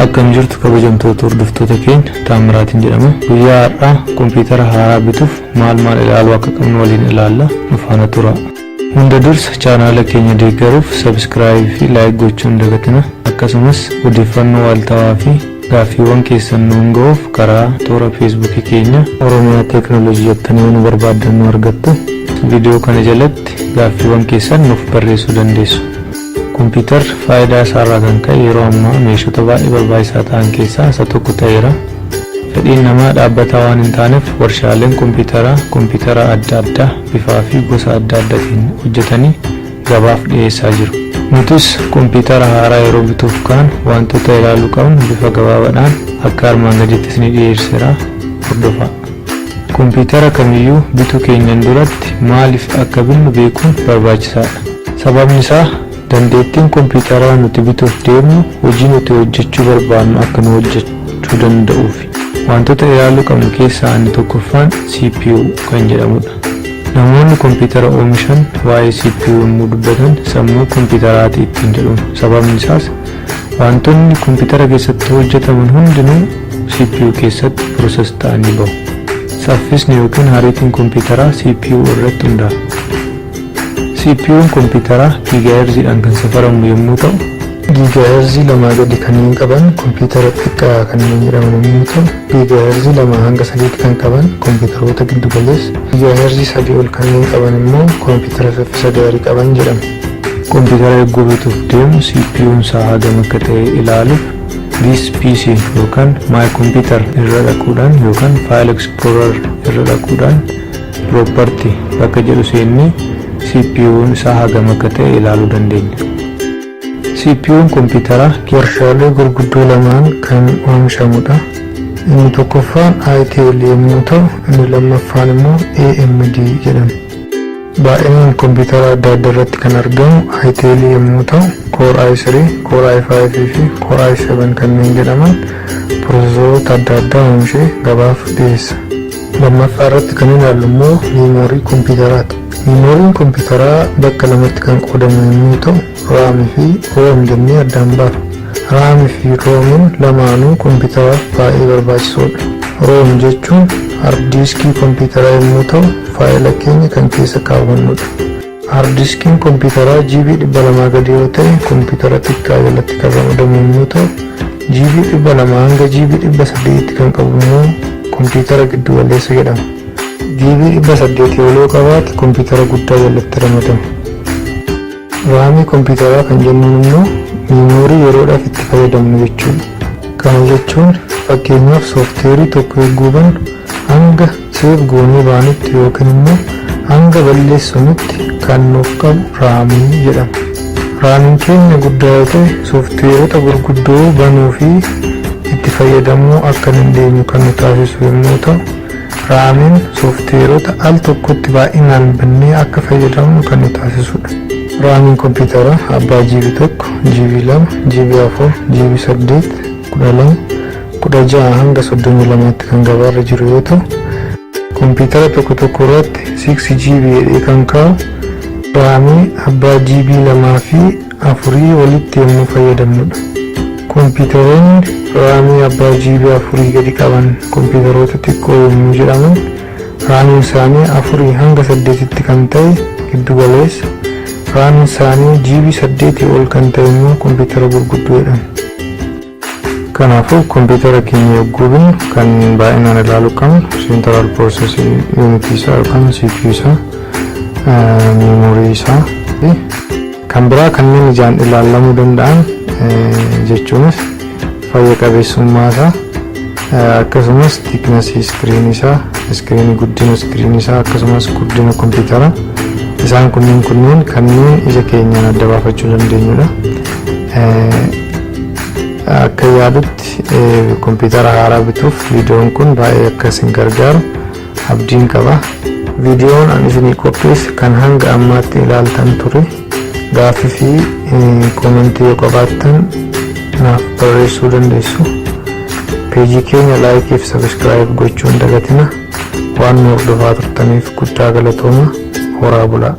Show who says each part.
Speaker 1: Akkam jirtu kabajamtoota hordoftoota keenya Taamiraatiin jedhama. Guyyaa har'aa kompiitara haaraa bituuf maal ilaaluu akka qabnu waliin ilaalla. Nu faana tura. Hunda dursa chaanaala keenya deeggaruuf subscribe fi like gochuun dagatina. Akkasumas odeeffannoo waltawaa fi gaaffiiwwan keessan nuun ga'uuf karaa toora Facebook keenya Oromiyaa Teekinooloojii jettanii nu barbaaddan nu argattu. Viidiyoo kana jalatti gaaffiiwwan keessan nuuf barreessuu dandeessu. Kompiitar faayidaa isaarraa kan ka'e yeroo ammaa meeshota baay'ee barbaachisaa ta'an keessaa isa tokko ta'eera. Fedhiin namaa dhaabbataa waan hin taaneef warshaaleen kompiitara adda addaa bifaa fi gosa adda addaatiin hojjetanii gabaaf dhiyeessaa jiru. Nutis kompiitara haaraa yeroo bituuf kaan wantoota ilaaluu qabnu bifa gabaabaadhaan akka armaan gaditti isinii dhiyeesseera. Hordofaa. Kompiitara kamiyyuu bituu keenyan duratti maaliif akka binnu beekuun barbaachisaadha. Sababni isaa dandeettiin kompiitaraa nuti bituuf deemnu hojii nuti hojjechuu barbaannu akka nu hojjechuu danda'uuf. Wantoota ilaaluu qabnu keessaa inni tokkoffaan CPU kan jedhamudha. Namoonni kompiitara oomishan waa'ee CPU yommuu dubbatan sammuu kompiitaraati ittiin jedhu. Sababni isaas wantoonni kompiitara keessatti hojjetaman hundinuu CPU keessatti process ta'anii bahu. Saffisni yookiin ariitiin kompiitaraa CPU irratti hundaa'a. CPU'n kompiitara gigaherziidhaan kan safaramu yommuu ta'u, gigaherzii 2 gadi kanneen qaban kompiitara xiqqaa kanneen jedhaman yommuu ta'u, gigaherzii 2 hanga 3 kan qaban kompiitaroota giddu galeessa, gigaherzii 3 ol kanneen qaban immoo kompiitara saffisa gaarii qaban jedhamu. Kompiitara eeguu bituuf deemu CPU'n isaa hagam akka ta'e ilaaluuf this PC yookaan my computer irra dhaquudhaan yookaan file explorer irra dhaquudhaan property bakka jedhu seennee CPU'n isaa hagam akka ta'e ilaaluu dandeenya. CPU'n kompiitara warshaalee gurguddoo lamaan kan oomishamudha. Inni tokkoffaan Intel yommuu ta'u, inni lammaffaan immoo AMD jedhama. Baay'inaan kompiitara adda addaa irratti kan argamu Intel yommuu ta'u, Core i3, Core i5 fi Core i7 kanneen jedhaman piroosesoroota adda addaa oomishee gabaaf dhiyeessa. Lammaffaa irratti kan ilaallu immoo meemoorii kompiitaraati. Memooriin kompiitaraa bakka lamatti kan qoodamu yommuu ta'u, RAM fi ROM jennee addaan baafna. RAM fi ROM'n lamaanuu kompiitaraaf baay'ee barbaachisoodha. ROM jechuun harddiiskii kompiitaraa yommuu ta'u, faayila keenya kan keessa kaawwannudha. Harddiiskiin kompiitaraa GB 200 gadi yoo ta'e, kompiitara xiqqaa jalatti kan ramadamu yommuu ta'u, GB 200 hanga GB 800 kan qabu immoo kompiitara giddu galeessa jedhama. GB 800 yoo qabaate kompiitara guddaa jalatti ramadama. RAM kompiitaraa kan jennuun immoo meemoorii yeroodhaaf itti fayyadamnu jechuudha. Kana jechuun fakkeenyaaf soofteerii tokko eeguu bannu hanga seef goonee baanutti yookiin immoo hanga balleessunutti kan nuuf qabu RAM jedhama. RAM'n keenya guddaa yoo ta'e soofteerota gurguddoo banuu fi itti fayyadamuu akka dandeenyu kan nu taasisu yommuu ta'u, RAM'n soofteerota al tokkotti baay'inaan bannee akka fayyadamnu kan nu taasisudha. RAM'n kompiitara abbaa GB1, GB2, GB4, GB8, 12, 16 hanga 32tti kan gabaarra jiru yoo ta'u, kompiitara tokko irratti 6GB jedhee kan kaa'u RAM'n abbaa GB2 fi 4 walitti yommuu fayyadamnudha. Kompiitaroonni RAM abbaa GB 4 gadi qaban kompiitaroota xiqqoo yommuu jedhaman, RAM isaanii 4 hanga 8tti kan ta'e giddu galeessa, RAM isaanii GB 8 ol kan ta'e immoo kompiitara gurguddoo jedhama. Kanaafuu kompiitara keenya yogguu binnu kan baay'inaan ilaaluu qabnu Central Processing Unit isaa yookaan CPU isaa, meemoorii isaa fi kan biraa kanneen ijaan ilaalamuu danda'an jechuunis fayya qabeessummaa isaa, akkasumas thickness screen isaa, screen guddina screen isaa, akkasumas guddina kompiitara. Isaan kunneen kanneen ija keenyaan adda baafachuu dandeenyudha. Akka yaadutti kompiitara haaraa bituuf viidiyoon kun baay'ee akka isin gargaaru abdiin qaba. Viidiyoon ani isinii qopheesse kan hanga ammaatti ilaaltan ture. Gaaffii fi koomentii yoo qabaattan naaf barreessuu dandeessu. Peejii keenya laayikii fi sabskiraayib gochuun dagatina. Waan nu hordofaa turtaniif guddaa galatooma. Horaa bulaa.